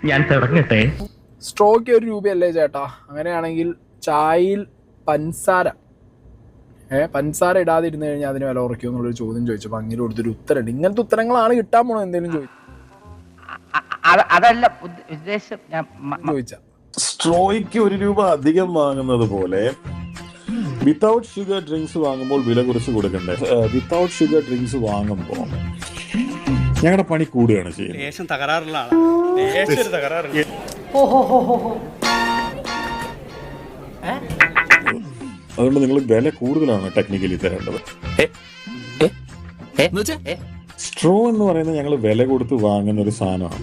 ഞാൻ തുടങ്ങട്ടെ. സ്ട്രോയ്ക്ക് 1 രൂപയല്ലേ ചേട്ടാ? അങ്ങനെയാണെങ്കിൽ ചായയിൽ പഞ്ചസാര ഇടാതിരുന്നു കഴിഞ്ഞാൽ അതിന് വില കുറയ്ക്കുമോ എന്നുള്ളൊരു ചോദ്യം ചോദിച്ചപ്പോൾ അങ്ങനെ കൊടുത്തൊരു ഉത്തരമുണ്ട്. ഇങ്ങനത്തെ ഉത്തരങ്ങളാണ് കിട്ടാൻ പോണോ എന്തെങ്കിലും അതല്ല ഉദ്ദേശം. ചോദിച്ച സ്ട്രോയ്ക്ക് 1 രൂപ അധികം വാങ്ങുന്നത് പോലെ വിത്തൗട്ട് ഷുഗർ ഡ്രിങ്ക്സ് വാങ്ങുമ്പോൾ വില കുറച്ച് കൊടുക്കണ്ടേ? വിത്തൗട്ട് ഷുഗർ ഡ്രിങ്ക്സ് വാങ്ങുമ്പോൾ ഞങ്ങളുടെ പണി കൂടുകയാണ് ചെയ്യുന്നത്. അതുകൊണ്ട് നിങ്ങൾ വില കൂടുതലാണ് ടെക്നിക്കലി തരേണ്ടത്. സ്ട്രോ എന്ന് പറയുന്നത് ഞങ്ങൾ വില കൊടുത്ത് വാങ്ങുന്ന ഒരു സാധനമാണ്.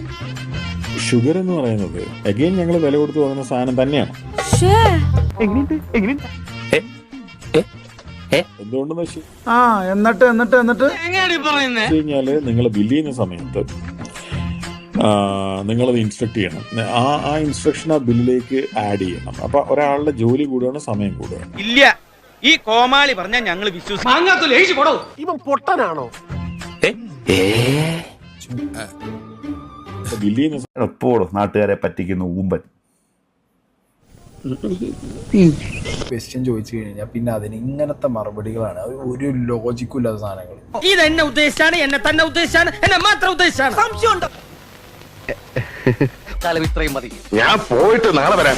ഷുഗർ എന്ന് പറയുന്നത് അഗൈൻ ഞങ്ങൾ വില കൊടുത്ത് വാങ്ങുന്ന സാധനം തന്നെയാണ്. എന്തുകൊണ്ടെന്ന് വെച്ച് കഴിഞ്ഞാല് നിങ്ങൾ ബില്ല് ചെയ്യുന്ന സമയത്ത് നിങ്ങളത് ഇൻസ്ട്രക്ട് ചെയ്യണം. ആ ഇൻസ്ട്രക്ഷൻ ആ ബില്ലിലേക്ക് ആഡ് ചെയ്യണം. അപ്പൊ ഒരാളുടെ ജോലി കൂടുകയാണ്, സമയം കൂടുകയാണ്. ഇല്ല, ഈ കോമാളി പറഞ്ഞാൽ ഞങ്ങൾ വിശ്വസിക്കും. പൊട്ടനാണോ? ബില്ല് ചെയ്യുന്ന എപ്പോഴും നാട്ടുകാരെ പറ്റിക്കുന്ന ഊമ്പൻ ക്വസ്റ്റ്യൻ ചോദിച്ചു കഴിഞ്ഞാൽ പിന്നെ അതിന് ഇങ്ങനത്തെ മറുപടികളാണ്. ഒരു ലോജിക്കും ഇല്ലാത്ത സാധനങ്ങൾ. ഇതെന്നെ ഉദ്ദേശിച്ചാണ്, എന്നെ തന്നെ ഉദ്ദേശിച്ചാണ്, എന്നെ മാത്രം ഉദ്ദേശിച്ചാണ്. സംശയമുണ്ടോ? ഇത്രയും മതി. ഞാൻ പോയിട്ട് നാളെ വരാം.